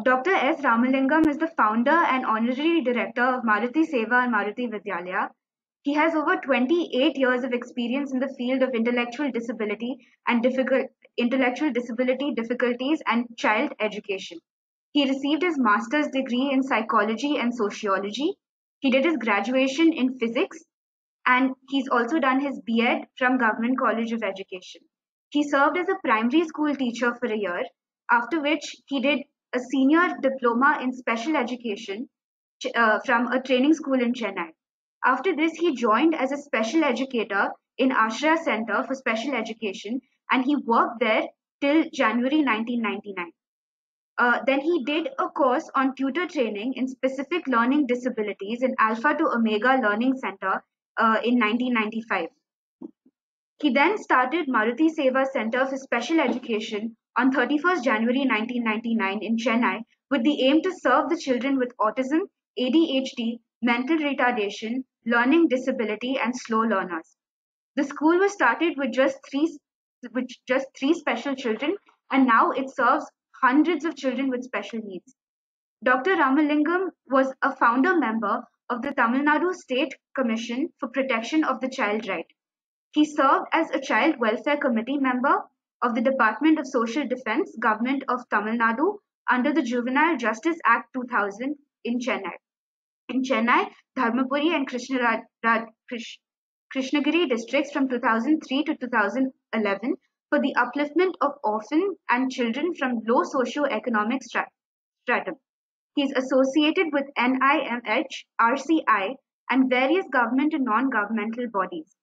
Dr. S. Ramalingam is the founder and honorary director of Maruti Seva and Maruti Vidyalaya. He has over 28 years of experience in the field of intellectual disability intellectual disability difficulties and child education. He received his master's degree in psychology and sociology. He did his graduation in physics, and he's also done his B.Ed from Government College of Education. He served as a primary school teacher for a year, after which he did a senior diploma in special education from a training school in Chennai. After this, he joined as a special educator in Ashra Center for Special Education, and he worked there till January 1999. Then he did a course on tutor training in specific learning disabilities in Alpha to Omega Learning Center in 1995. He then started Maruti Seva Center for Special Education on 31st January 1999 in Chennai with the aim to serve the children with autism, ADHD, mental retardation, learning disability, and slow learners. The school was started with just three special children, and now it serves hundreds of children with special needs. Dr. Ramalingam was a founder member of the Tamil Nadu State Commission for Protection of the Child Right. He served as a Child Welfare Committee member of the Department of Social Defense, Government of Tamil Nadu, under the Juvenile Justice Act 2000 in Chennai. In Chennai, Dharmapuri and Krishnagiri districts from 2003 to 2011 for the upliftment of orphan and children from low socio-economic stratum. He is associated with NIMH, RCI, and various government and non-governmental bodies.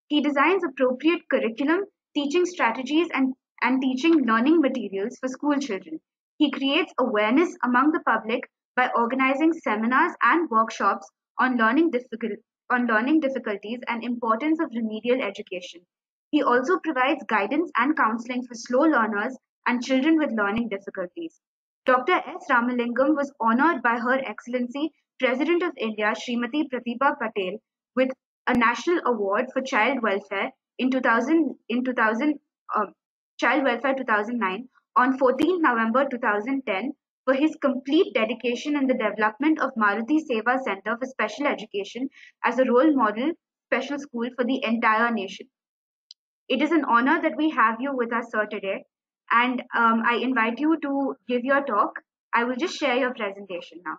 He designs appropriate curriculum, teaching strategies, and teaching learning materials for school children. He creates awareness among the public by organizing seminars and workshops on learning difficulties and importance of remedial education. He also provides guidance and counseling for slow learners and children with learning difficulties. Dr. S. Ramalingam was honored by Her Excellency President of India, Srimati Pratibha Patel, with a National Award for Child Welfare in 2000 Child Welfare 2009 on 14 November 2010 for his complete dedication in the development of Maruti Seva Center for Special Education as a role model special school for the entire nation. It is an honor that we have you with us, sir, today, and I invite you to give your talk. I will just share your presentation now.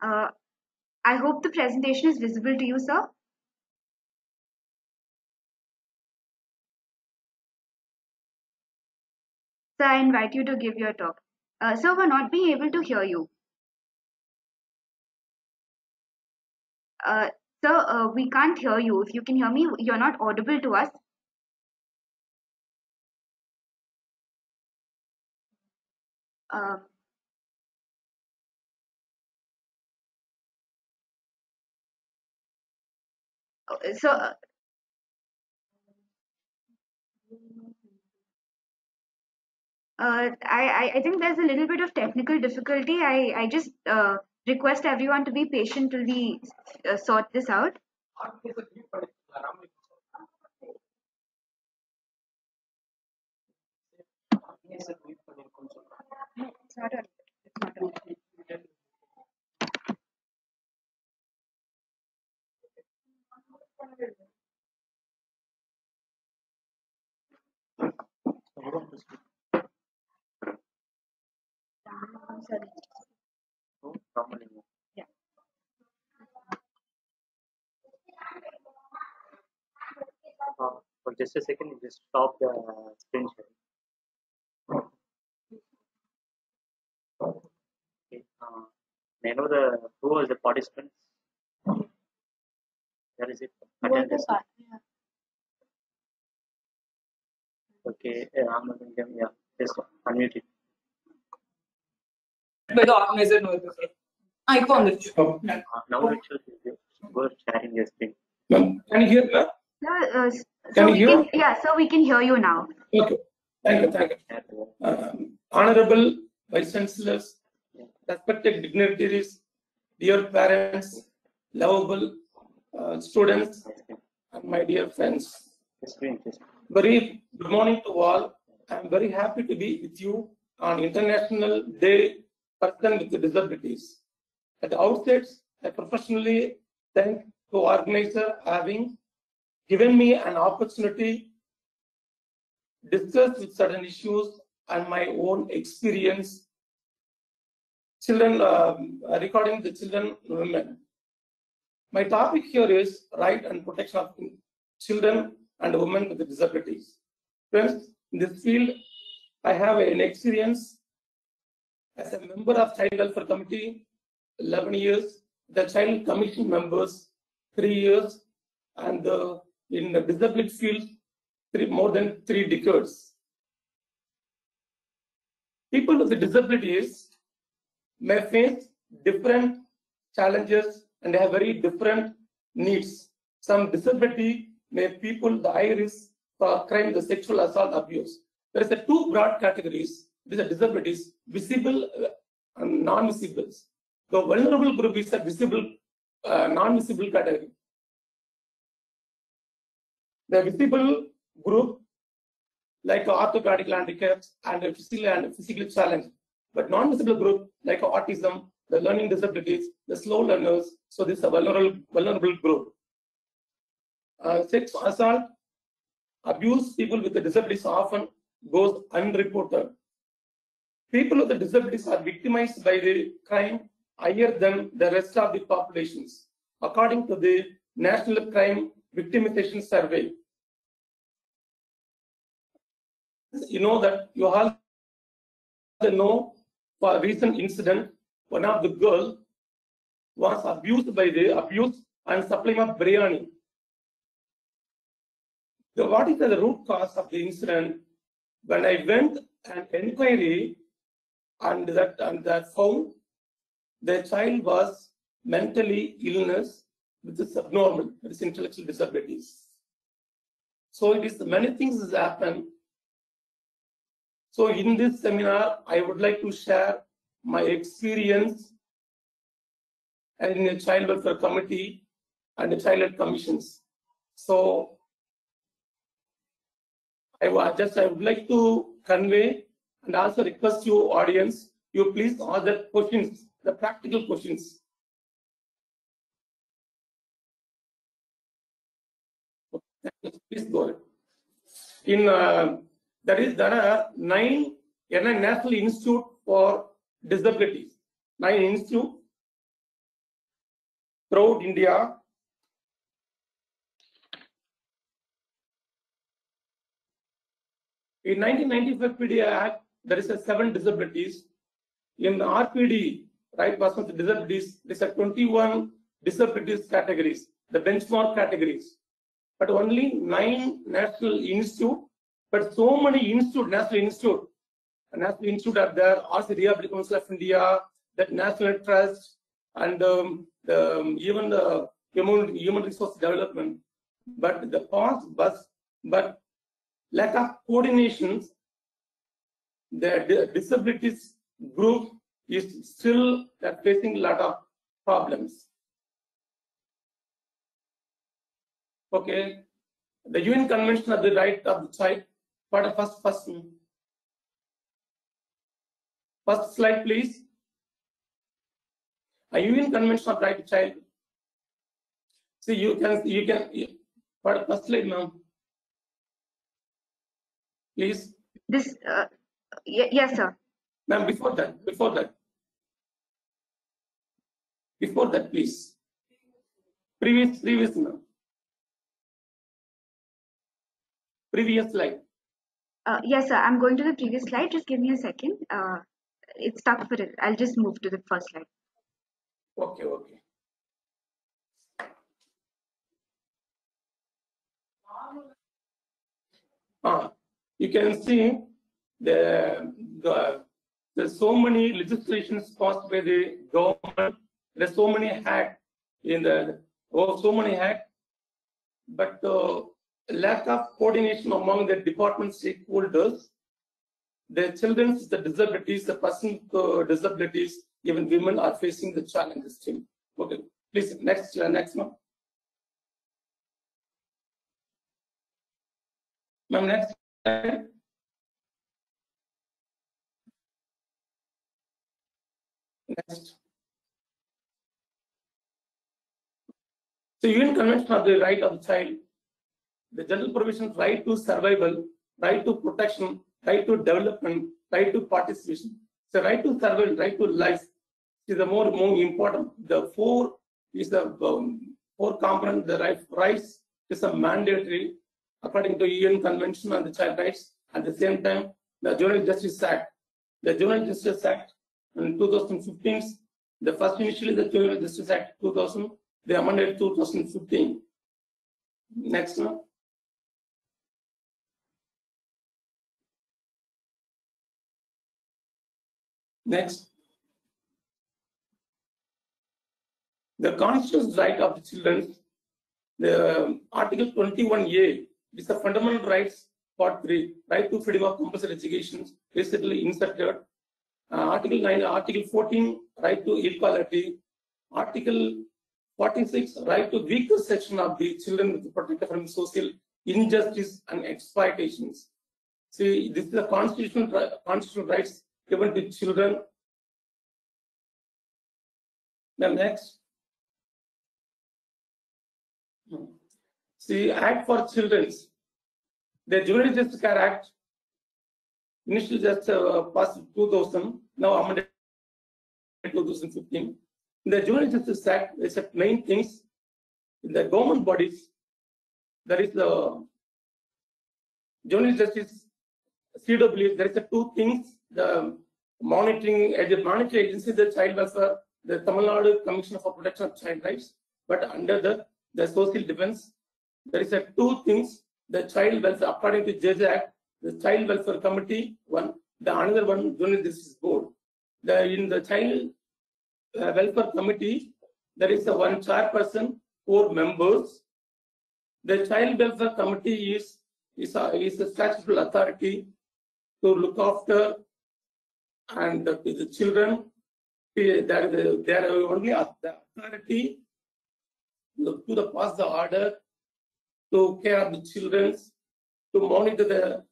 Uh, I hope the presentation is visible to you, sir. So I invite you to give your talk. Sir, we're not being able to hear you. Uh, Sir, we can't hear you. If you can hear me, you're not audible to us. Uh, so, I think there's a little bit of technical difficulty. I just request everyone to be patient till we sort this out. No, it's not on. It's not on. I'm sorry. Yeah. For just a second, just stop the screen sharing. Okay. May I know who was the participants? Where is it? Attendance. Okay, Ramalingam, yeah, just unmute it. By the organizer no icon Now it shows you were sharing your screen. Can you hear that? So we can, yeah, so we can hear you now. Okay. Thank you. Honorable Vice Chancellors, respected dignitaries, dear parents, lovable students, and my dear friends. Very good morning to all. I am very happy to be with you on International Day Person with Disabilities. At the outset, I professionally thank the organizer having given me an opportunity to discuss with certain issues and my own experience. Children, regarding the children and women. My topic here is right and protection of children and women with disabilities. Friends, in this field, I have an experience as a member of Child Welfare Committee, 11 years, the Child Commission members, 3 years, and in the disability field, more than 3 decades. People with disabilities may face different challenges and have very different needs. Some disability may people the high risk for crime, the sexual assault, abuse. There is a 2 broad categories. These are disabilities, visible and non-visible. The vulnerable group is a visible, non-visible category. The visible group, like orthopedic handicaps and physical challenge, but non-visible group like autism, the learning disabilities, the slow learners. So this is a vulnerable group. Sex assault, abuse, people with the disabilities often goes unreported. People with the disabilities are victimized by the crime higher than the rest of the populations, according to the National Crime Victimization Survey. You know that you all know for a recent incident, one of the girls was abused by the abuse and supplying of biryani. What is the root cause of the incident? When I went an inquiry and that found the child was mentally illness with this abnormal, with this intellectual disabilities. So it is many things has happened. So in this seminar, I would like to share my experience in a child welfare committee and the child commissions. So I would like to convey and also request you audience, you please ask the questions, the practical questions. Please go ahead. There are 9 National Institute for Disabilities, 9 institutes throughout India. In 1995 PDA Act, there is a 7 disabilities. In the RPD, right, persons with disabilities, there is a 21 disabilities categories, the benchmark categories. But only 9 national institute, but so many national institute are there, also Rehabilitation Council of India, that National Trust, and even the human resource development. But the past but lack of coordinations, the disabilities group is still facing a lot of problems. Okay, the UN Convention of the Right of the Child. For the first slide, please. A UN Convention of Right of Child. See, you can for the first slide now, please. This, yes, sir. Ma'am, before that, please. Previous, ma'am. Previous slide. Yes, sir. I'm going to the previous slide. Just give me a second. It's stuck for it. I'll just move to the first slide. Okay. You can see there's so many legislations passed by the government. There's so many hacks so many hacks, but lack of coordination among the department stakeholders. The children's, the disabilities, the person with disabilities, even women are facing the challenges too. Okay, please next one. Ma'am, next slide. Next. So, UN Convention of the Right of the Child, the general provisions: right to survival, right to protection, right to development, right to participation. So, right to survival, right to life is the more important. The four is the four component. The rights is a mandatory according to UN Convention on the Child Rights. At the same time, the Juvenile Justice Act. The Juvenile Justice Act in 2015, the first initially the Juvenile Justice Act 2000, they amended 2015. Next one. Next. The constitutional right of the children, the Article 21A is the fundamental rights, part 3, right to freedom of compulsory education, recently inserted. Article 9, Article 14, right to equality. Article 46, right to weaker section of the children with protected from social injustice and exploitations. See, this is the constitutional rights given to children. Then next. See, Act for Children. The Juvenile Justice Care Act, initially just passed 2000, now amended 2015. In the Juvenile Justice Act, there are main things. In the government bodies, there is the Juvenile Justice CW. There is two things: the monitoring agency, the Child Welfare, the Tamil Nadu Commission for Protection of Child Rights. But under the Social Defense, there is two things: the Child Welfare, according to JJ Act, the Child Welfare Committee, one; the another one, Juvenile Justice Board. In the Child Welfare Committee, there is one chairperson, 4 members. The Child Welfare Committee is a statutory authority to look after and the children. They are only the authority to pass the order, to care of the children, to monitor the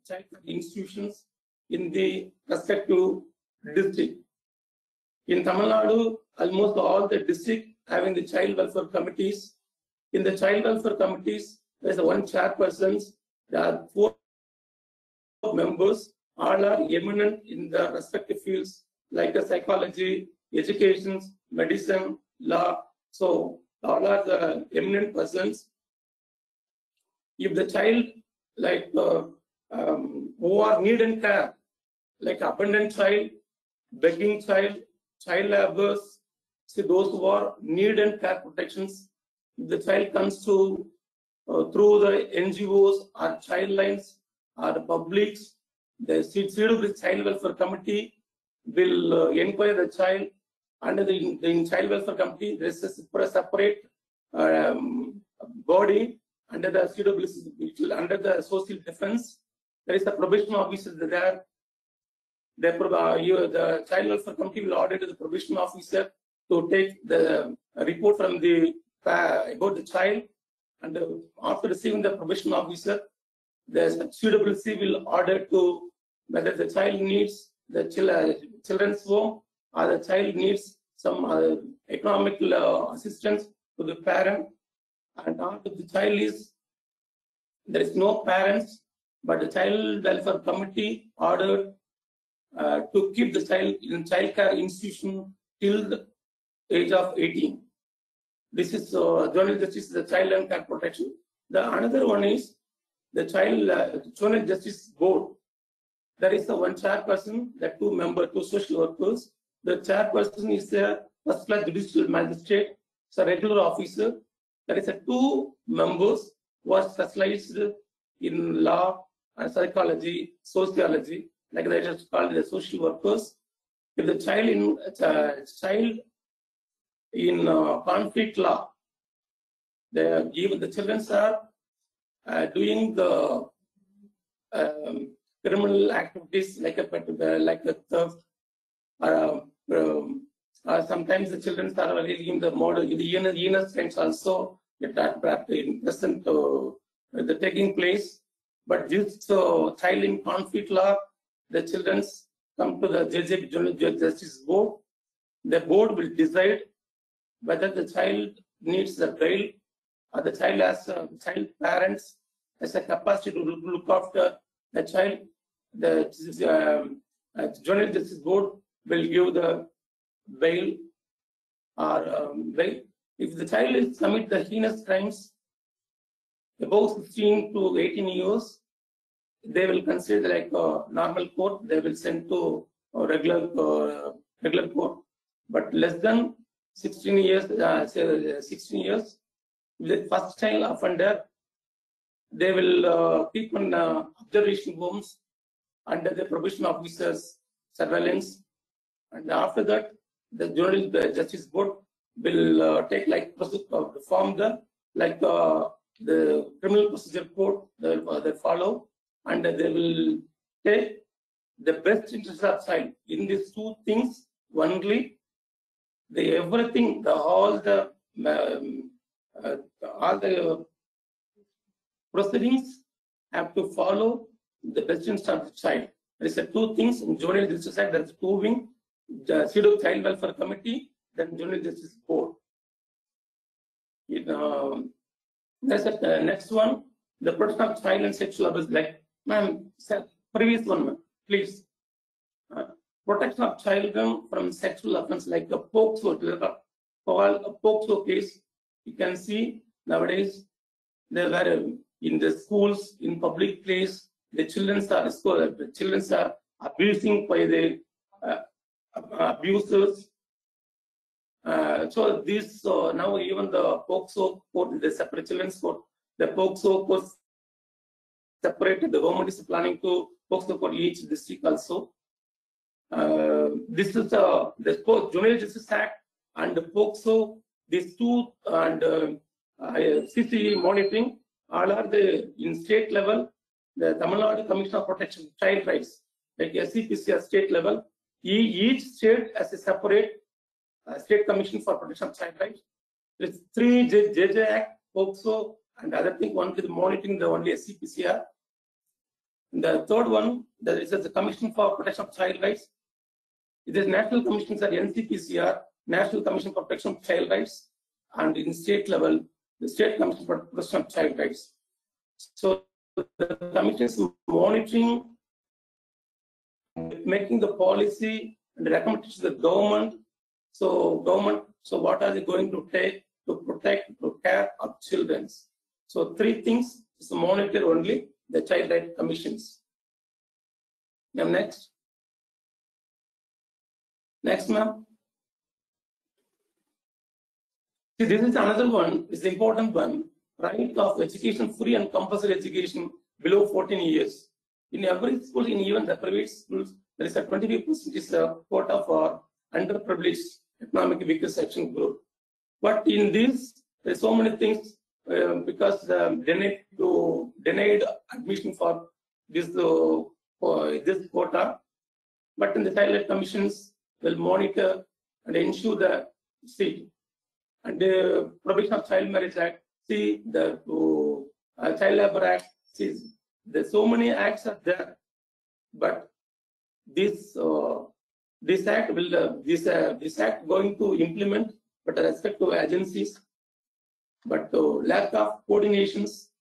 child institutions in the respective district. In Tamil Nadu, almost all the districts having the child welfare committees. In the child welfare committees, there is one chairperson. There are 4 members. All are eminent in the respective fields like the psychology, education, medicine, law. So all are the eminent persons. If the child, like who are need and care, like abandoned child, begging child, child laborers, see those who are need and care protections. If the child comes to through the NGOs or child lines or the publics, the CW Child Welfare Committee will inquire the child. Under the Child Welfare Committee, there is a separate body under the CW, under the Social Defense. There is a probation officer there. The Child Welfare Committee will order to the probation officer to take the report from about the child, and after receiving the probation officer, the CWC will order to whether the child needs the children's home or the child needs some economic assistance to the parent. And after the child there is no parents, but the Child Welfare Committee ordered to keep the child in child care institution till the age of 18. This is Juvenile Justice, the Child and Care Protection. The another one is the Juvenile Justice Board. There is one chairperson, the 2 members, 2 social workers. The chairperson is a first-class judicial magistrate, it's a regular officer. There is 2 members who are specialized in law and psychology, sociology, like that is called the social workers. If the child in conflict law, even the children are doing the criminal activities like a theft, sometimes the children are really in the model, the heinous crimes also in present the taking place. But this child in conflict law, the children come to the JJB Juvenile Justice Board. The board will decide whether the child needs the bail or the child has child parents has a capacity to look after the child. The Juvenile Justice Board will give the bail or bail. If the child is commit the heinous crimes above 16 to 18 years, they will consider like a normal court. They will send to a regular court. But less than 16 years, say 16 years, the first child offender, they will keep on observation homes under the probation officer's surveillance, and after that, the Juvenile Justice Board will take like form the criminal procedure code they follow, and they will take the best interest of child. In these two things only, everything, all the proceedings have to follow the best interest of the child. There is two things in Juvenile Justice Act. There is two wings: the CEDAW Child Welfare Committee, then Juvenile Justice Board. There's the next one, the protection of child and sexual abuse. Like, ma'am, previous one, ma'am, please. Protection of children from sexual offense, like the POCSO, a POCSO case. You can see nowadays they were in the schools, in public place, the children are abusing by the abusers. So this now even the POCSO court, the separate children's court, the POCSO court separated. The government is planning to POCSO court each district also. This is the Juvenile Justice Act and the POCSO. These two and CCE monitoring all are in state level. The Tamil Nadu Commission of Protection of Child Rights, like SCPCR state level, each state has a separate State Commission for Protection of Child Rights. There's 3 JJ Act, POCSO, and other thing. One is monitoring the only SCPCR. And the third one, there is the Commission for Protection of Child Rights. It is National Commissions are NCPCR, National Commission for Protection of Child Rights, and in state level, the State Commission for Protection of Child Rights. So the commission is monitoring, making the policy and recommendation to the government. So what are they going to take to protect, to care of children? So 3 things is to monitor only the child rights commissions. Now next, ma'am. See, this is another one. It's the important one. Right of education, free and compulsory education below 14 years. In every school, in even the private schools, there is a 25% is a quota for underprivileged economic weaker section group. But in this, there are so many things because denied admission for this quota. But in the child rights commissions will monitor and ensure the seat. And the Prohibition of Child Marriage Act, see the Child Labor Act, see there's so many acts are there, but this act will this act going to implement, but respect to agencies, but lack of coordinations,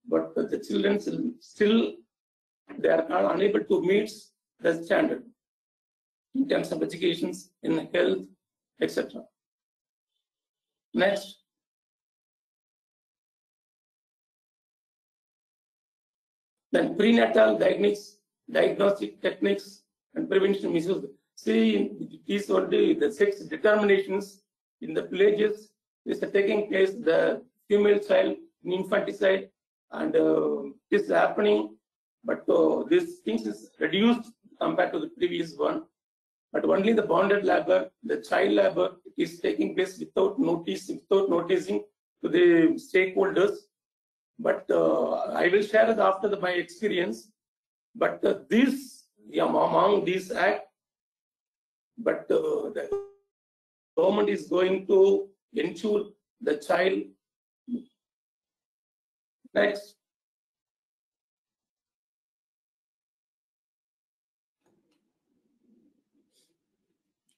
but the children still they are unable to meet the standard in terms of education, in health, etc. Next. Then prenatal diagnostic techniques and prevention misuse. See, these only the sex determinations in the villages is taking place. The female child in infanticide and it is happening, but this things is reduced compared to the previous one. But only the bonded labor, the child labor, is taking place without notice, without noticing to the stakeholders. But I will share it after my experience. But this, among these act, but the government is going to ensure the child. Next.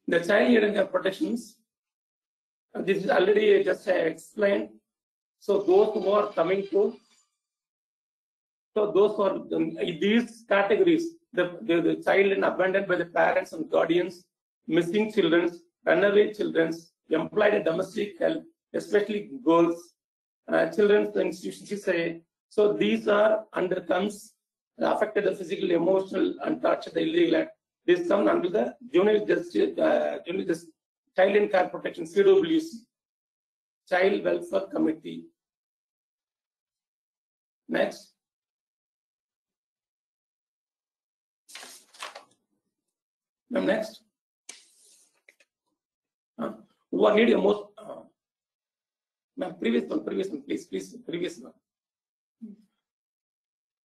The child hearing protections. This is already just explained. So those who are coming to, so those who are these categories, the child abandoned by the parents and guardians, missing children, runaway children, employed in domestic help, especially girls, children's institutions say. So these are under comes affected the physical, emotional, and touch the illegal act. This come under the Juvenile Justice Child and Care Protection CWC, Child Welfare Committee. Next. Next. Who are needing most? Previous one, please, previous one.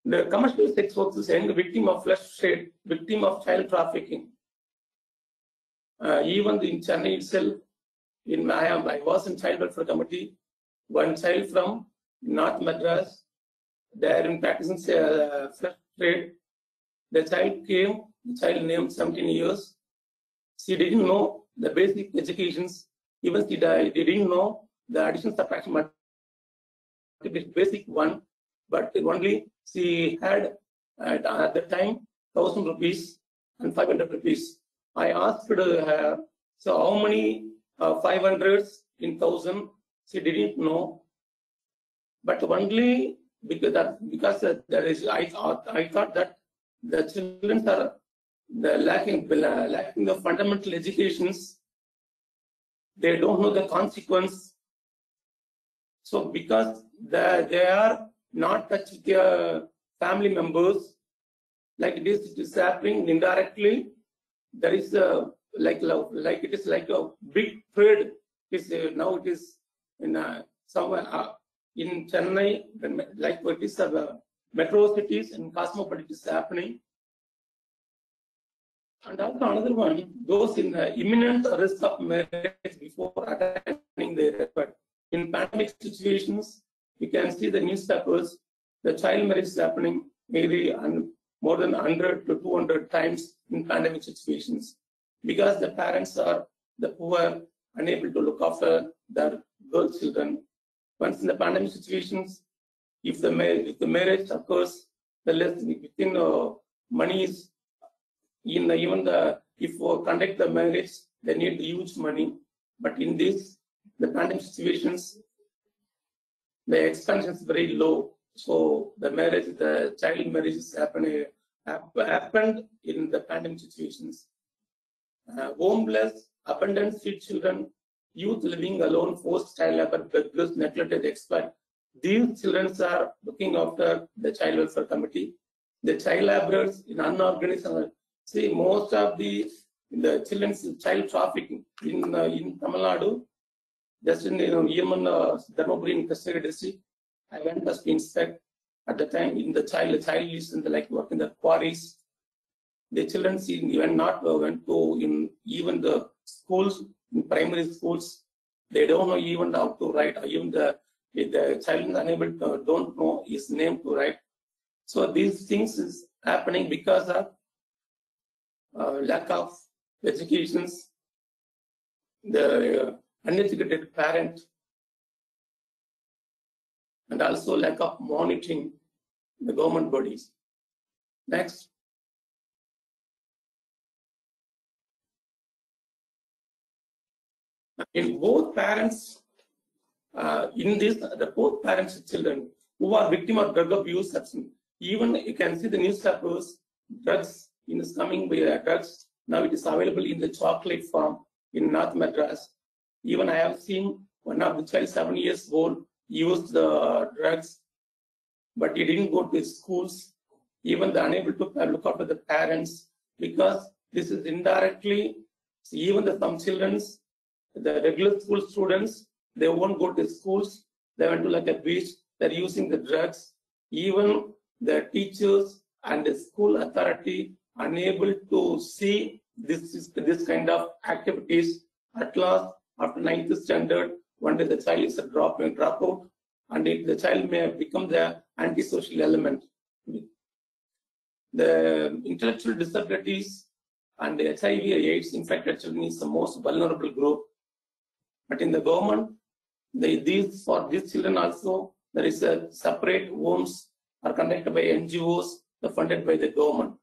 The commercial sex workers and victim of flesh trade, victim of child trafficking. Even in Chennai itself, I was in child welfare committee. One child from North Madras, they are in practicing flesh trade. The child came, the child named 17 years. She didn't know the basic educations. Even she didn't know the addition, subtraction, multiplication, basic one. But only she had at the time 1,000 rupees and 500 rupees. I asked her, so how many 500s in 1,000? She didn't know. But only because there is, I thought that the children are lacking the fundamental educations. They don't know the consequence. So because they are not touched with their family members, like this, it is happening indirectly. There is like it is like a big trade. Now it is in somewhere in Chennai, like it is metro cities and cosmopolitan is happening. And also another one, those in the imminent risk of marriage before attaining the record. In pandemic situations, you can see the newspapers, the child marriage is happening maybe more than 100 to 200 times in pandemic situations, because the parents are the poor, unable to look after their girl children. Once in the pandemic situations, if the marriage occurs, the less within money is in if conduct the marriage, they need huge money. But in this, the pandemic situations, the expansion is very low. So the child marriage is happened in the pandemic situations. Homeless, abandoned street children, youth living alone, forced child labor, beggars, neglected, exploited. These children are looking after the child welfare committee. The child laborers in unorganized. See, most of the children's child trafficking in Tamil Nadu, just in Yemen, Dharmaburi in Kasaragod district, I went to inspect at the time in the child is in the work in the quarries. The children even not went to even the schools, in primary schools. They don't know even how to write. Even the child is unable to don't know his name to write. So these things is happening because of lack of educations, the uneducated parent, and also lack of monitoring the government bodies. Next. In both parents, both parents and children who are victim of drug abuse, even you can see the newspapers, drugs is coming by drugs. Now it is available in the chocolate form in North Madras. Even I have seen one of the child 7 years old used the drugs. but he didn't go to schools. Even the unable to look after the parents, because this is indirectly, even some children's, the regular school students, they won't go to schools. They went to like a beach. They're using the drugs. Even the teachers and the school authority unable to see this kind of activities. At last, after 9th standard, one day the child is a dropout, and the child may become the antisocial element. The intellectual disabilities and the HIV/AIDS infected children is the most vulnerable group. But in the government, for these children also, there is a separate homes are conducted by NGOs, funded by the government.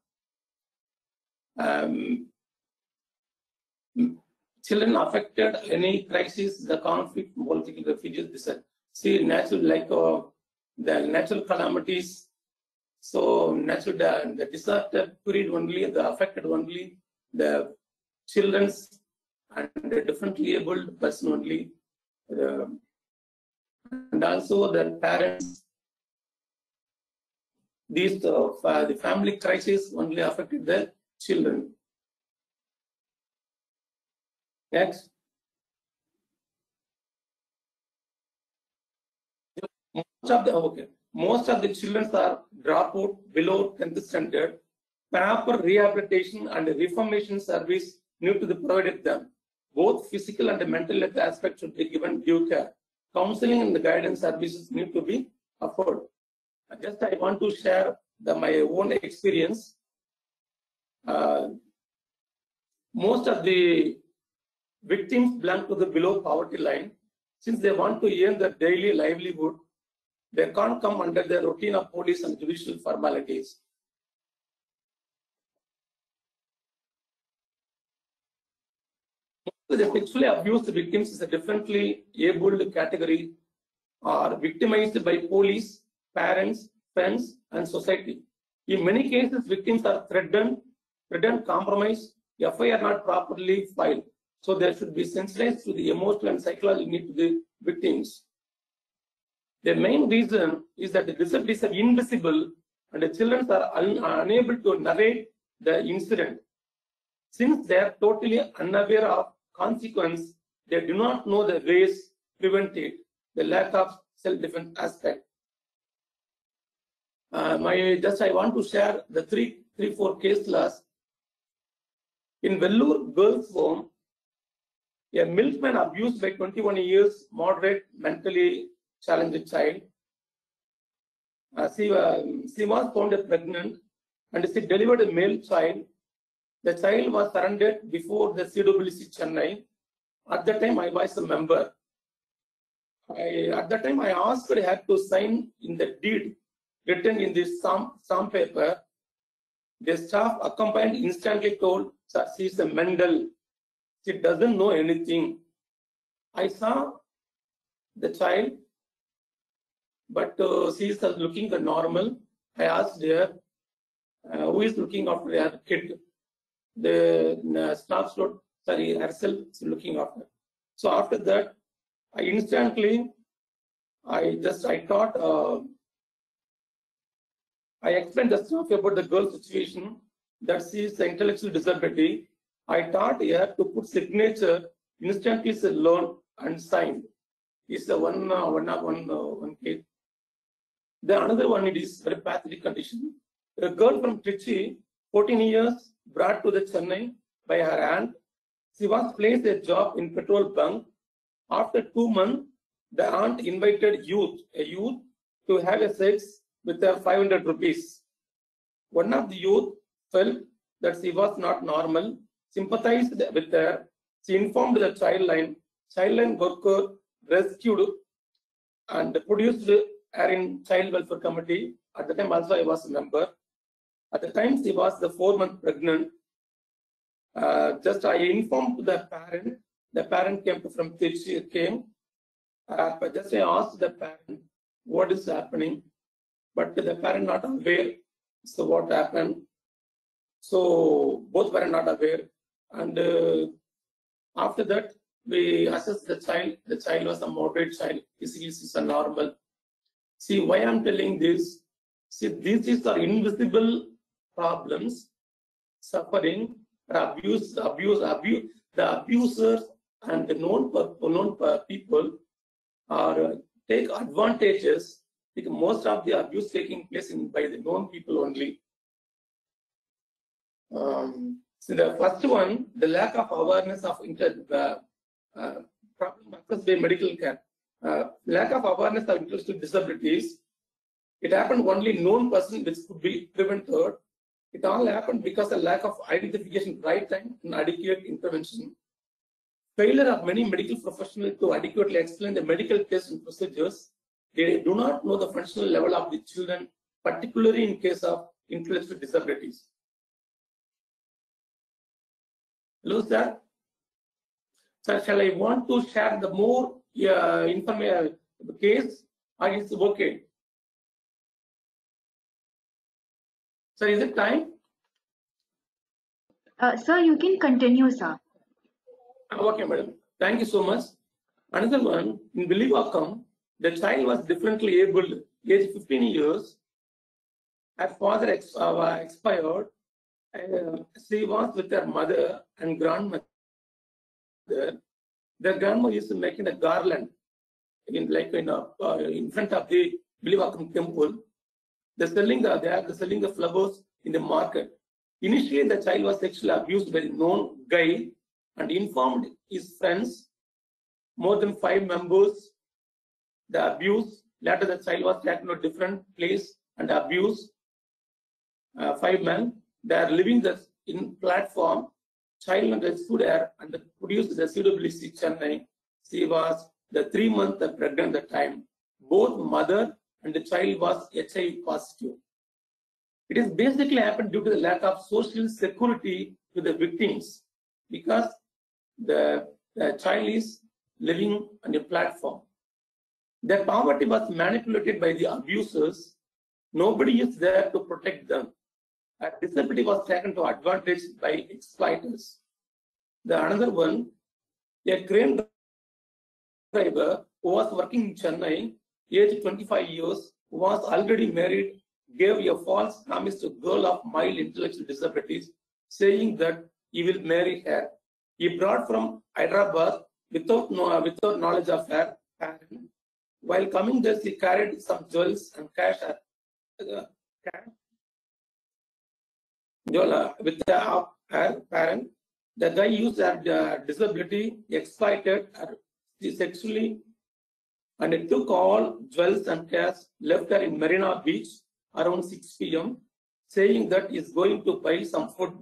Children affected any crisis, the conflict, political refugees, see natural the natural calamities. So the disaster period only, the affected only the children's and the differently abled person only, and also the parents. These the family crisis only affected the children. Next. Most of the children are dropout below 10th standard. Proper rehabilitation and reformation service need to be provided them. Both physical and mental health aspects should be given due care. Counseling and the guidance services need to be offered. Just I want to share my own experience. Most of the victims belong to the below poverty line. Since they want to earn their daily livelihood, they can't come under the routine of police and judicial formalities. The sexually abused victims is a differently abled category, are victimized by police, parents, friends, and society. In many cases, victims are threatened, compromised, FIR not properly filed. So there should be sensitized to the emotional and psychological need to the victims. The main reason is that the disabilities are invisible and the children are unable to narrate the incident. Since they are totally unaware of consequence, they do not know the ways to prevent it, the lack of self-defense aspect. I want to share the three, four case laws. In Vellore Girls' Home, a milkman abused by 21 years, moderate, mentally challenged child. She was found pregnant and she delivered a male child. The child was surrendered before the CWC Chennai. At that time, I was a member. At that time, I asked her to sign in the deed written in this stamp paper. The staff accompanied instantly told that she is a Mendel. She doesn't know anything. I saw the child, but she is looking normal. I asked her, who is looking after her kid? The staff showed, herself is looking after. So after that, I instantly, I explained the staff about the girl situation, that she is an intellectual disability. I taught her to put signature, instantly is learned and signed. It's a one case. The another one, it is very pathetic condition. A girl from Trichy, 14 years, brought to the Chennai by her aunt. She was placed a job in petrol bunk. After 2 months, the aunt invited a youth to have a sex with her 500 rupees. One of the youth felt that she was not normal, sympathized with her. She informed the childline. Childline worker rescued and produced her in child welfare committee. At the time also I was a member. At the time she was the 4 month pregnant. Just I informed the parent. The parent came from Trichy, came. But just I asked the parent what is happening, but the parent not aware. So what happened? So both were not aware, and after that we assessed the child. The child was a moderate child. His is a normal. See why I'm telling this. See, these are invisible problems, suffering, abuse. The abusers and the known people are take advantages. Because most of the abuse taking place by the known people only. So the first one, the lack of awareness of problem occurs by medical care. Lack of awareness of intellectual disabilities. It happened only known person which could be prevented. It all happened because of lack of identification, right time, and adequate intervention. Failure of many medical professionals to adequately explain the medical tests and procedures. They do not know the functional level of the children, particularly in case of intellectual disabilities. Hello, sir. Sir, shall I want to share the more information case, or is it okay? Sir, is it time? Sir, you can continue, sir. Okay, madam. Thank you so much. Another one, in Villivakkam, the child was differently abled, age 15 years. Her father expired. She was with her mother and grandmother. Their grandmother used to make a garland in front of the Villivakkam temple. They're selling the flowers in the market. Initially, the child was sexually abused by a known guy and informed his friends, more than 5 members, the abuse. Later, the child was taken to a different place and abused. 5 men. They are living in platform. Child rescued her and produced the CWC Chennai. She was the 3 months pregnant at the time. Both mother and the child was HIV positive. It is basically happened due to the lack of social security to the victims, because the child is living on a platform. Their poverty was manipulated by the abusers. Nobody is there to protect them. A disability was taken to advantage by exploiters. The another one, a crane driver who was working in Chennai, age 25 years, who was already married, gave a false promise to a girl of mild intellectual disabilities, saying that he will marry her. He brought from Hyderabad without knowledge of her parent. While coming there, he carried some jewels and cash with her parent. The guy used her disability, exploited her sexually, and he took all jewels and cash, left her in Marina Beach around 6 p.m., saying that he is going to buy some food.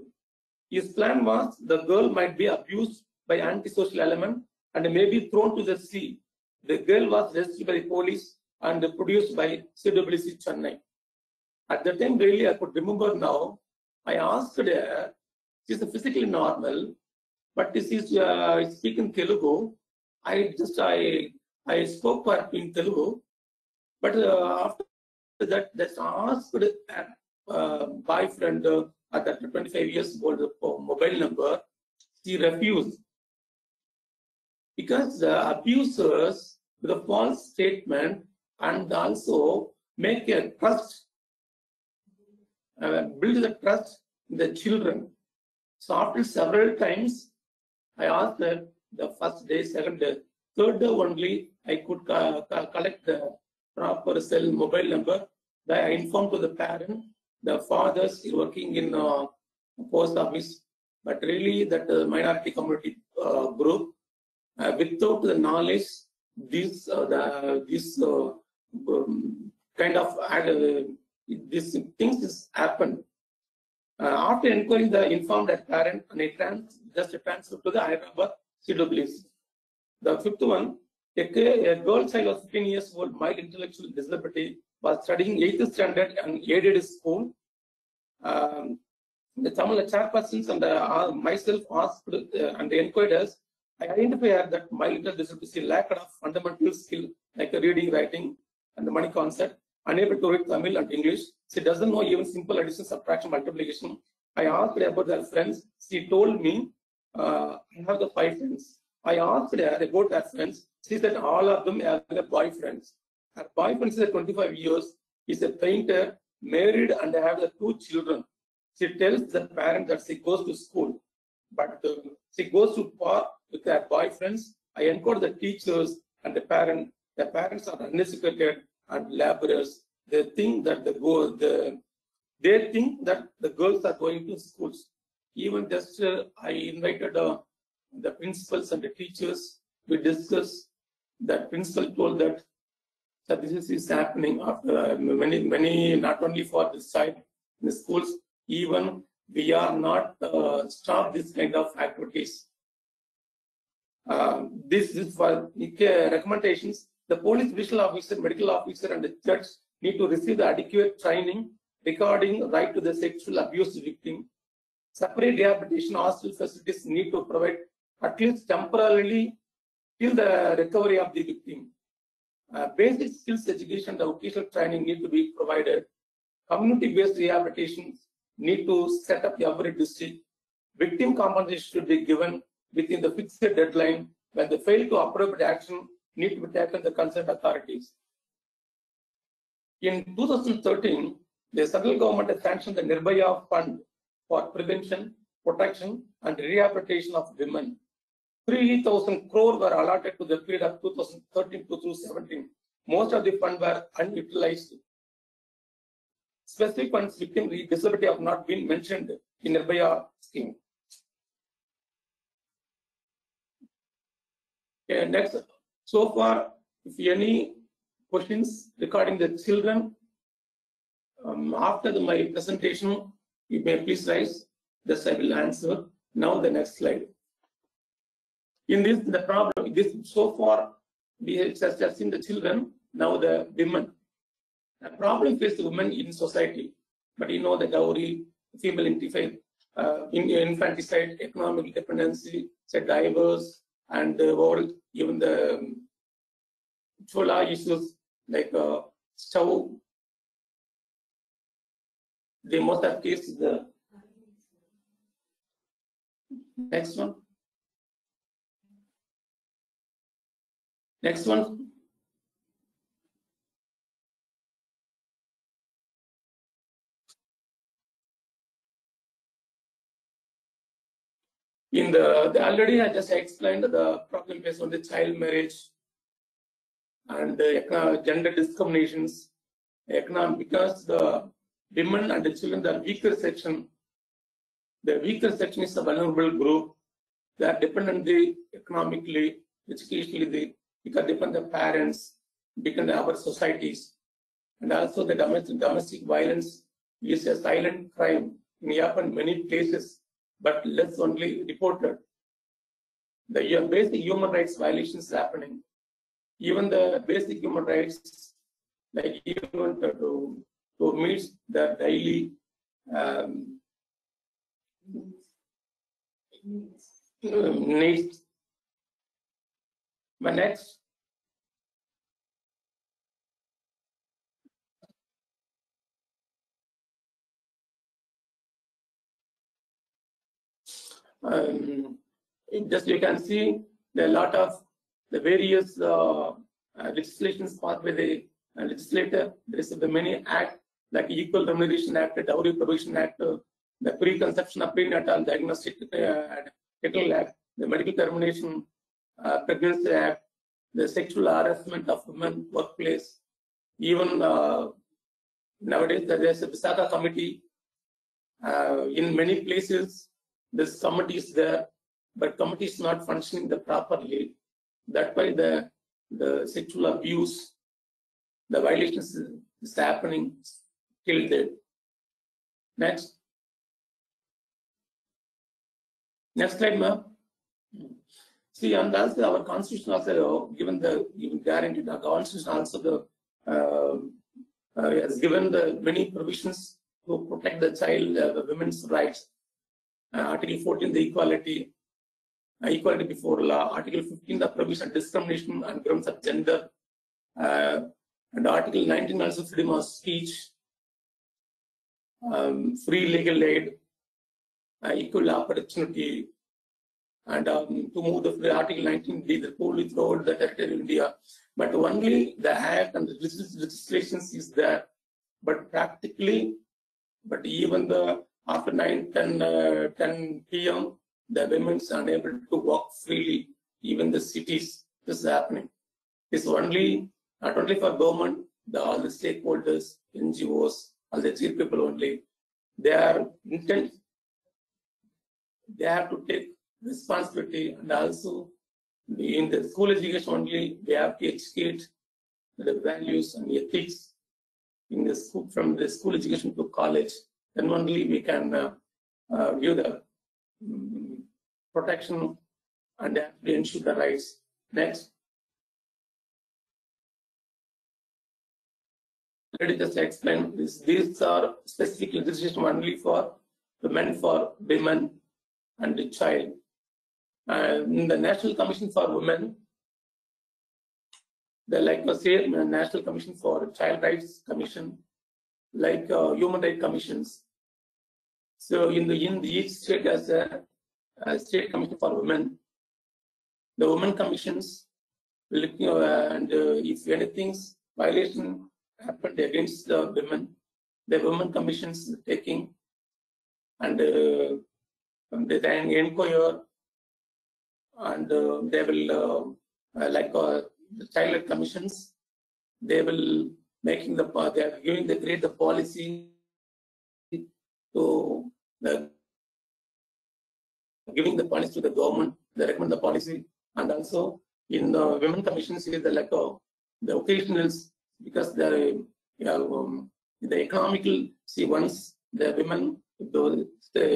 His plan was the girl might be abused by antisocial element and may be thrown to the sea. The girl was rescued by the police and produced by CWC Chennai. At the time, really, I could remember now, I asked her, she's physically normal, but this is speaking Telugu. I spoke to her in Telugu, but after that, just asked her boyfriend at that 25 years old mobile number. She refused, because the abusers with a false statement and also make a trust, build the trust in the children. So after several times, I asked her the first day, second day, third day only, I could collect the proper cell mobile number. I informed to the parent, the fathers is working in post office, but really that minority community group, without the knowledge, this kind of these things is happened. After inquiring, the informed that parent and it just transferred to the Hyderabad CWC. The fifth one, a girl child of 15 years old, mild intellectual disability, was studying 8th standard and aided school. The Tamil chairpersons and myself asked and inquired us. I identified that mild disability lacked of fundamental skill like reading, writing, and the money concept. Unable to read Tamil and English. She doesn't know even simple addition, subtraction, multiplication. I asked her about her friends. She told me, I have the 5 friends. I asked her about her friends. She said all of them have their boyfriends. Her boyfriend is 25 years. He's a painter, married, and have the 2 children. She tells the parent that she goes to school, but she goes to park with her boyfriends. I encourage the teachers and the parent. The parents are uneducated and laborers. They think that the girls are going to schools. Even just I invited the principals and the teachers. We discussed. The principal told that this is happening after many, not only for this side in the schools, even we are not stop this kind of activities. This is for recommendations. The police, judicial officer, medical officer, and the judge need to receive the adequate training regarding right to the sexual abuse victim. Separate rehabilitation hospital facilities need to provide at least temporarily till the recovery of the victim. Basic skills education and vocational training need to be provided. Community-based rehabilitation need to set up every district. Victim compensation should be given within the fixed deadline. When they fail to appropriate action, need to be taken the concerned authorities. In 2013, the central government has sanctioned the Nirbhaya Fund for prevention, protection, and rehabilitation of women. 3,000 crore were allotted to the period of 2013 to 2017. Most of the funds were unutilized. Specific funds victim disability have not been mentioned in Nirbhaya scheme. Okay, next. So far, if any questions regarding the children, after my presentation, you may please raise. This I will answer. Now the next slide. In this, the problem, this so far, we have just seen the children, now the women. The problem faces women in society, but you know the dowry, female infanticide, economic dependency, divorce, and even the chola issues like stove. The most of cases, the next one. Next one. In the already I just explained the problem based on the child marriage and the gender discriminations, because the women and the children, the weaker section. The weaker section is a vulnerable group. They are dependent economically, educationally, because depend the parents, depend our societies, and also the domestic violence is a silent crime. It happens many places, but less only reported. The basic human rights violations happening. Even the basic human rights, like even to meet the daily needs. My next. Just you can see a lot of the various legislations passed by the legislator. There is the many acts like Equal Remuneration Act, Dowry Prohibition Act, the Preconception of Prenatal Diagnostic Act, the Medical Termination Pregnancy Act, the Sexual Harassment of Women Workplace. Even nowadays there is a Visakha committee. In many places, this committee is there, but committee is not functioning properly. That's why the sexual abuse, the violations is happening till date. Next. Next slide, ma'am. See, and also our constitution also given guarantee. The constitution also has given the many provisions to protect the child, the women's rights. Article 14, the equality before law. Article 15, the provision of discrimination on grounds of gender. And Article 19, also freedom of speech, free legal aid, equal opportunity, and to move the Article 19, the police throughout the territory of India. but only the act and the legislations is there, but practically, but even the after 10 p.m., the women are unable to walk freely. Even the cities, this is happening. It's only not only for government, all the stakeholders, NGOs, all the chief people only. They are intent. They have to take responsibility, and also in the school education only they have to educate the values and ethics in the school, from the school education to college. Then only we can give the protection and actually ensure the rights. Next. Let me just explain this. These are specific legislation only for women and the child. In the National Commission for Women, the National Commission for Child Rights Commission, like Human Rights Commissions. So in each state has a state commission for women. The women commissions looking and if anything's violation happened against the women commissions taking and they then inquire, and they will the child rights commissions, they will making they are create the policy to giving the policy to the government. They recommend the policy, and also in the women commissions is the occasionals, because the economical, once the women, the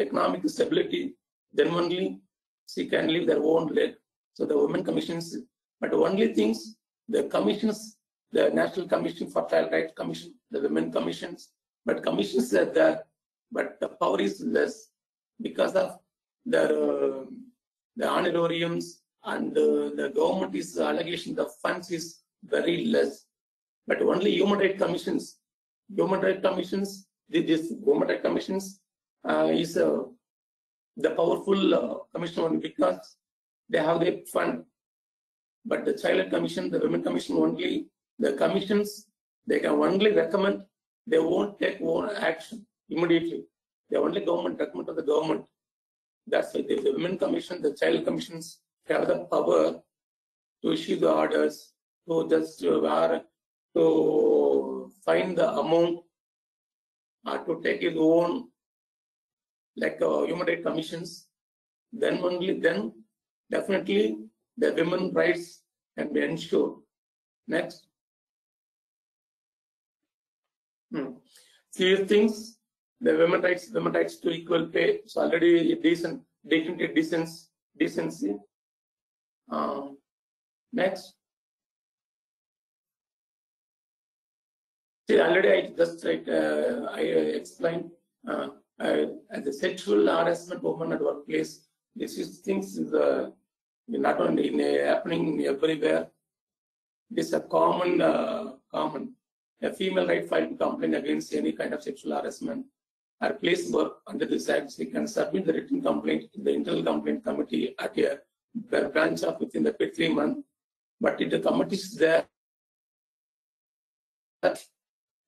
economic stability, then only she can live their own leg. So the women commissions, but only things, the commissions, the National Commission for Child Rights Commission, the women commissions, but commissions are there, but the power is less because of the honorariums, and the government is allegation the funds is very less. But only human rights commissions, this human rights commissions is the powerful commission only because they have their fund. But the child rights commission, the women commission only, the commissions, they can only recommend, they won't take own action immediately. They only government recommend to the government. That's why the women commission, the child commissions have the power to issue the orders, to just to find the amount, to take his own, like human rights commissions. Then only then definitely the women rights can be ensured. Next. These things, the women rights to equal pay. So already decency. Next. See, already I just I explained as a sexual harassment woman at workplace. This is things is not only happening everywhere. This is a common. A female right filed complaint against any kind of sexual harassment or place work under this act, she can submit the written complaint to the internal complaint committee at a branch of within the 3 months. But if the committee is there,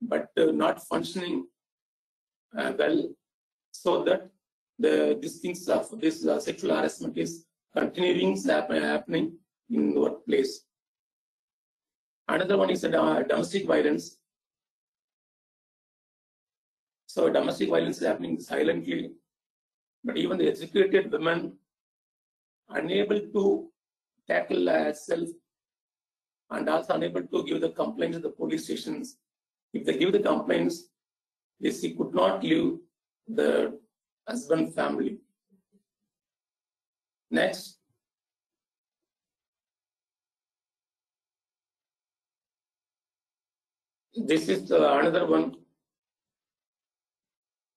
but not functioning well, so that these things of this sexual harassment is continuing happening in the workplace. Another one is domestic violence. So domestic violence is happening silently, but even the educated women unable to tackle herself and also unable to give the complaints to the police stations. If they give the complaints, she could not leave the husband family. Next. This is another one.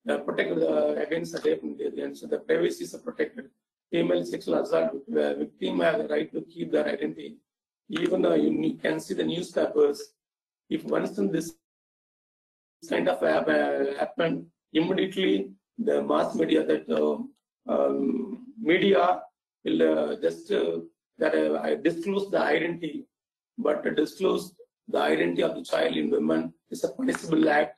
Protect against rape and violence. So the privacy is protected. Female sexual assault victim have the right to keep their identity. Even you can see the newspapers. If once this kind of happen, immediately the mass media, that media will just disclose the identity but to disclose the identity of the child in women is a punishable act.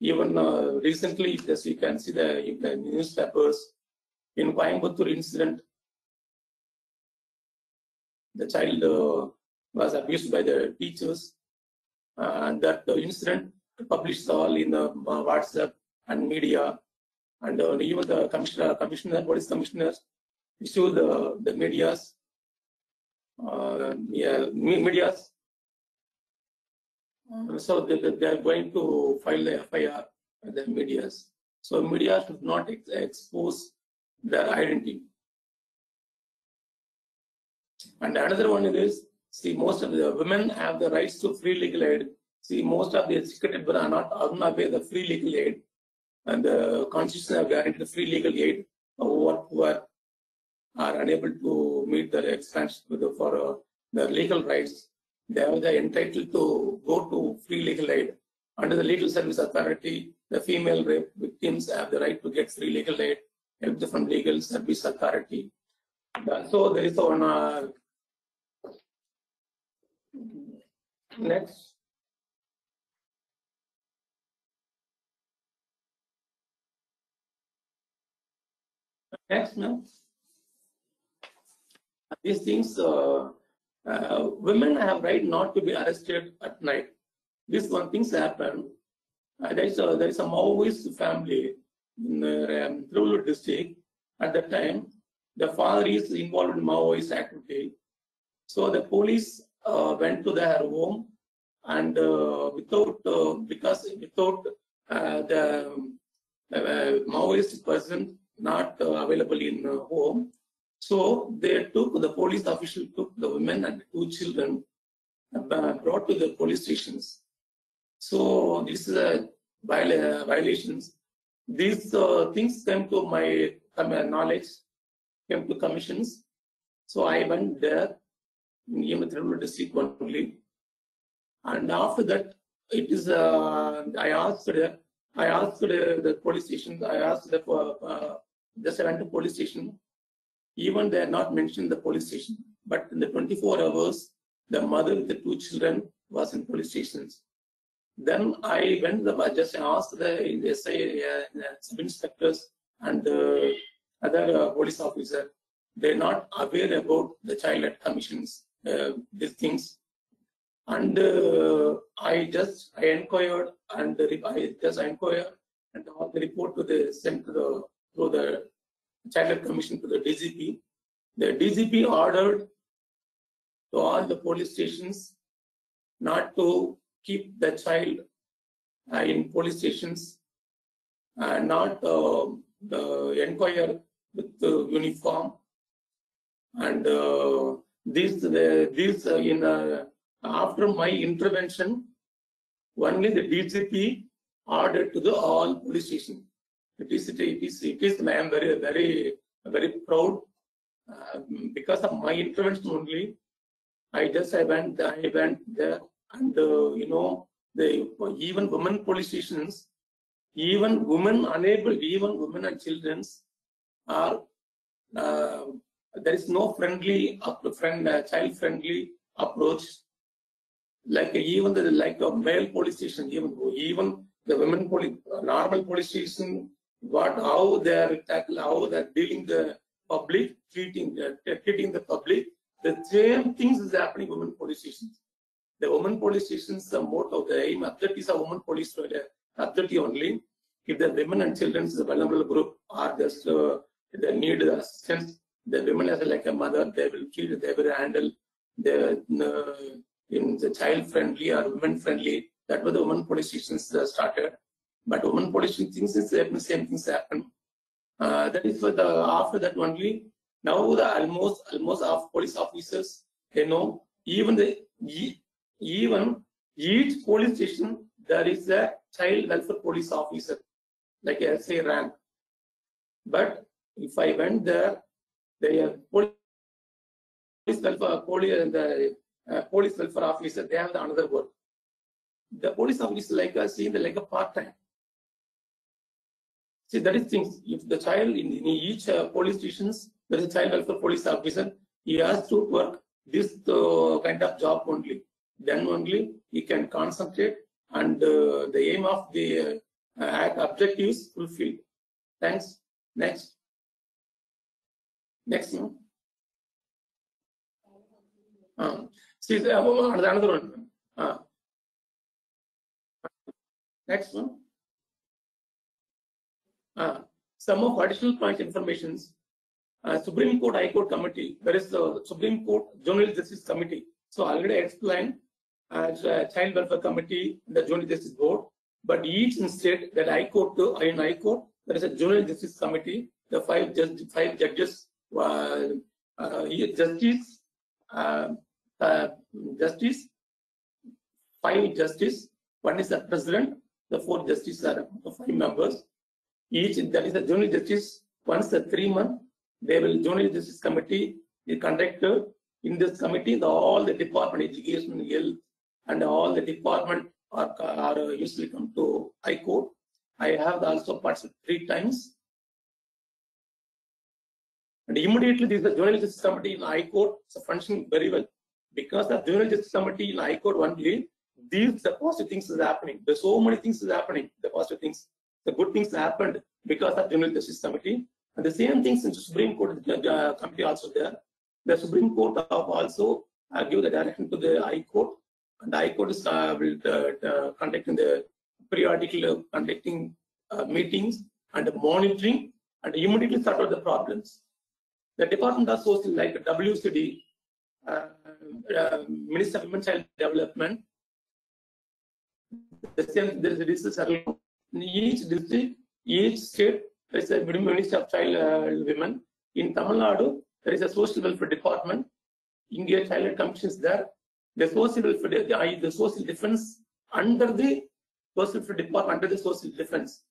Even recently, as you can see in the newspapers, in Coimbatore incident, the child was abused by the teachers, and that incident published all in the WhatsApp and media, and even the police commissioners issued the medias. So they are going to file the FIR at the medias. So media should not expose their identity. And another one is, see, most of the women have the rights to free legal aid. See, most of the educated women are not aware of free legal aid, and the Constitution have guaranteed free legal aid who are unable to meet the expansion for their legal rights. They are entitled to go to free legal aid. Under the Legal Service Authority, the female rape victims have the right to get free legal aid, help from Legal Service Authority. So there is one next. Next, now. These things, women have right not to be arrested at night. This one things happen. There is a Maoist family in Tiruvallur district. At that time, the father is involved in Maoist activity. So the police went to their home, and without the Maoist person not available in home, so the police official took the women and 2 children, brought to the police stations. So this is a violations. These things came to my knowledge, came to commissions. So I went there in Tiruvallur district only, and after that, it is I asked the police station. I asked just I went to police station. Even they are not mentioned the police station, but in the 24 hours, the mother with the 2 children was in police stations. Then I went just asked the sub-inspectors and other police officer. They're not aware about the child at commissions, these things. And I inquired, and and all the report sent through the Child Commission to the DGP. The DGP ordered to all the police stations not to keep the child in police stations, and not inquire with the uniform. And after my intervention, only the DGP ordered to all police stations. It is. I am very proud because of my intervention only. I went there, and even women police stations, even women and children are there is no child friendly approach. Like even a male police station, even the women normal police station, how they are dealing the public, treating the public. The same things is happening in women police stations. The women police stations, the motto, the aim, objective is a women police objective only. If the women and children is a vulnerable group, or just they need assistance, the women as like a mother, they will treat, they will handle in the child friendly or women friendly. That was the women police stations started. But women police stations, the same things happen. That is for after that only. Now the almost of police officers, they know even each police station there is a child welfare police officer, like a SA rank. But if I went there, the police welfare officer, they have another work. The police officer like like a part-time. See, that is things. If the child in each police stations, there is a child welfare police officer, he has to work this kind of job only. Then only he can concentrate and the aim of the objectives fulfilled. Thanks. Next. Next. See, another one. Next one. Some of additional point informations. Supreme Court High Court Committee. There is the Supreme Court Juvenile Justice Committee. So already explained as Child Welfare Committee, the Juvenile Justice Board. But each state that High Court in High Court, there is a Juvenile Justice Committee. The five judges, five justice. One is the president. The four justices are 5 members. Each that is a Juvenile Justice. Once a 3 month, they will Juvenile Justice Committee is conducted. In this committee, all the department, education, health, and all the department are usually come to High Court. I have also participated 3 times. And immediately, this is the Juvenile Justice Committee in High Court is functioning very well. Because the Juvenile Justice Committee in High Court only, the positive things is happening. There's so many things is happening. The positive things, the good things happened because of Juvenile Justice Committee. And the same things in the Supreme Court Committee also there. The Supreme Court have also give the direction to the High Court. And the High Court is conducting the periodical conducting meetings and monitoring and immediately sort out the problems. The Department of Social, like WCD, Minister of Women Child Development, the same, there is a district in each district, each state, there is a Minister of Child Women. In Tamil Nadu, there is a Social Welfare Department. India Child Commission is there. The Social Welfare, the Social Defense under the Social Welfare Department, under the Social Defense.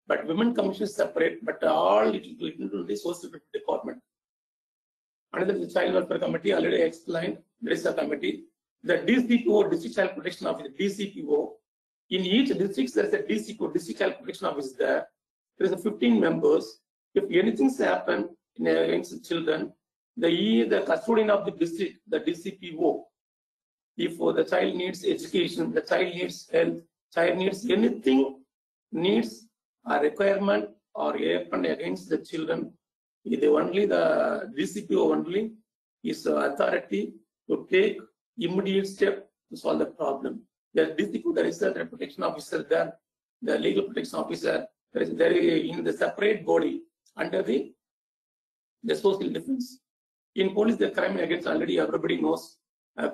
But Women Commission is separate, but all it will into the Social Welfare Department. Another the Child Welfare Committee, already explained, there is a committee. The DCPO, District Child Protection Office, DCPO. In each district, there is a DCPO, District Child Protection Office there. There is a 15 members. If anything's happened against the children, the custodian of the district, the DCPO, if the child needs education, the child needs health, child needs anything, needs a requirement or happened against the children, the DCPO only is authority to take immediate step to solve the problem. The DCPO, there is a protection officer there, the legal protection officer, there is in the separate body under the social defense. In police, the crime against, already everybody knows,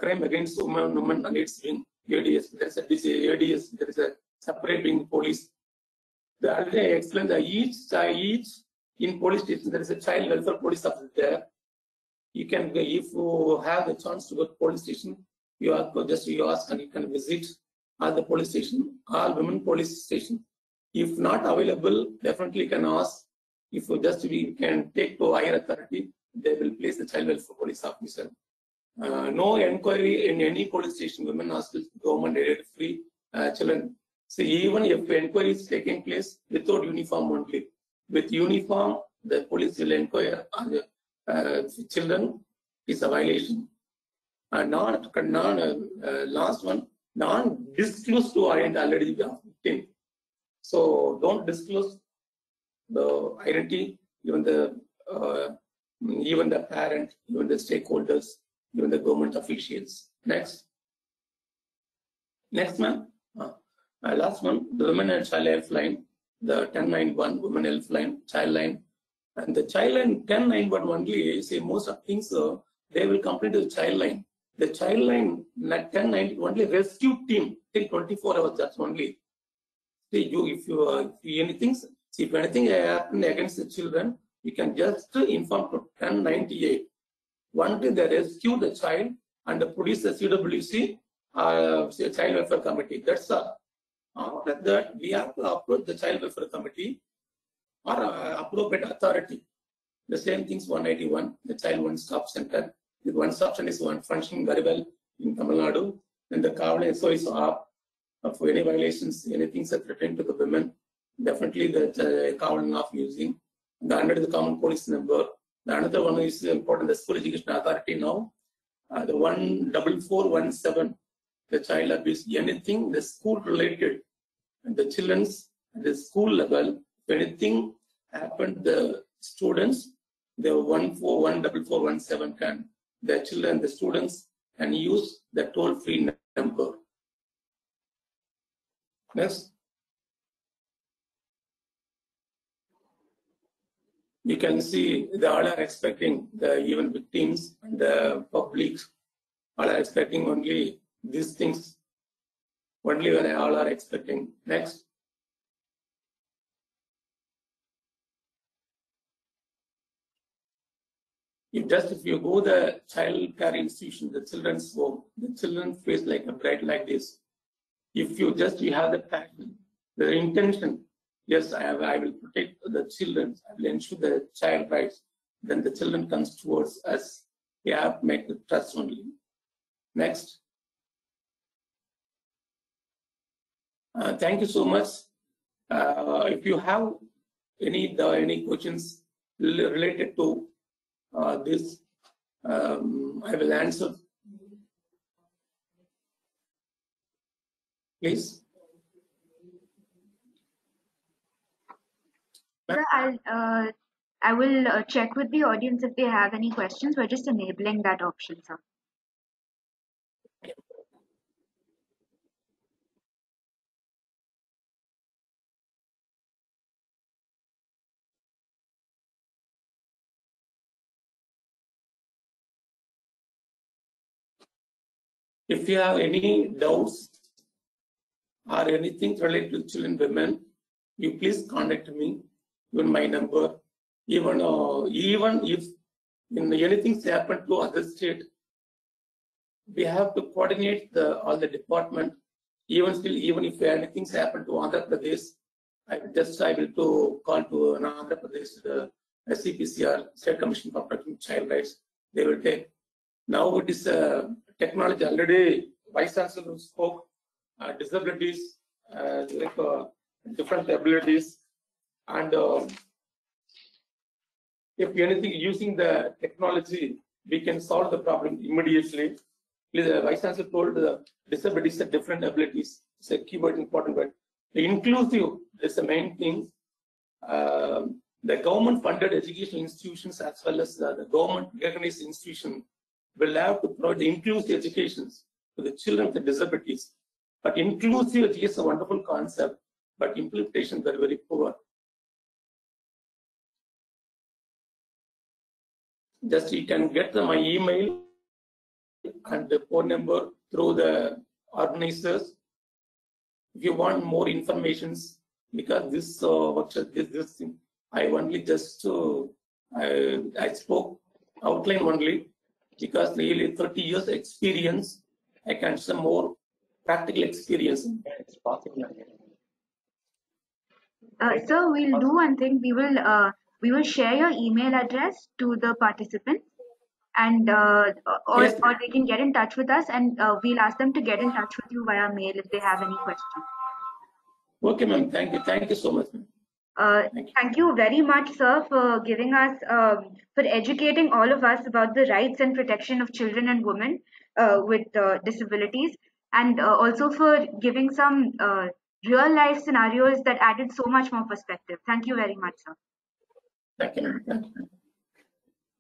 crime against women and its wing, ADS, there is a ADS, there is a separate wing police. The other day I explained that each in police station, there is a child welfare police officer there. You can, if you have the chance to go to police station, you ask and you can visit at the police station, all women police station. If not available, definitely you can ask. If you we can take to higher authority, they will place the child welfare police officer. No inquiry in any police station, women hospitals, government aided free children. See, even if inquiry is taking place without uniform only, with uniform, the police will inquire on the children is a violation. Last one, non-disclose to identity already we have 15. So don't disclose the identity, even the parent, even the stakeholders, even the government officials. Next, ma'am. Last one, the Women and Child Helpline, the 1091 Women Helpline, Child Line, and the Child Line 1091 only. Say most of things they will complain to the Child Line. The Child Line 1090 only rescue team till 24 hours. That's only. See, if anything happen against the children, you can just inform to 1098. Only they rescue the child and produce the CWC, Child Welfare Committee. That's all. After that, we have to approach the Child Welfare Committee or appropriate authority. The same things 181, the Child One Stop Center. The One Stop Center is one functioning very well in Tamil Nadu. Then the Kavla SO is up for any violations, anything that pertain to the women. Definitely the Kavla of using. The under the common police number. The another one is important, the School Education Authority now. the 14417, the child abuse, anything the school related, and the children's at the school level, if anything happened, the students, the 14417 can, the children, the students can use the toll-free number. Next. You can see they all are expecting, the even victims and the public all are expecting only these things. Only when all are expecting. Next. If you go the child care institution, the children's home, the children face like a bright like this. If you have the passion, the intention, yes, I will protect the children, I will ensure the child rights, then the children comes towards us. We have to make the trust only. Next. Thank you so much. If you have any questions related to this, I will answer. Please. Sir, I will check with the audience if they have any questions. We're just enabling that option, sir. If you have any doubts or anything related to children, women, you please contact me. Even my number. Even if anything happen to other state, we have to coordinate all the department. Even if anything happen to Andhra Pradesh, I will to call to Andhra Pradesh, the SCPCR, State Commission for Protecting Child Rights. They will take. Now it is technology already. Vice Chancellor spoke. Disabilities, different abilities, and if anything using the technology, we can solve the problem immediately. The Vice Chancellor told the disabilities are different abilities. It's a keyword, important word. The inclusive is the main thing. The government-funded education institutions as well as the government-recognized institution will have to provide the inclusive educations to the children with disabilities. But inclusive education is a wonderful concept, but implementation is very poor. Just you can get my email and the phone number through the organizers. If you want more information, because this workshop, this thing, I only just I spoke outline only, because nearly 30 years experience, I can some more practical experience. It's possible. Sir, we'll do one thing. We will share your email address to the participants, and or they can get in touch with us, and we'll ask them to get in touch with you via mail if they have any questions. Okay, ma'am. Thank you so much. Thank you very much, sir, for giving us, for educating all of us about the rights and protection of children and women with disabilities, and also for giving some real life scenarios that added so much more perspective. Thank you very much, sir. Thank you.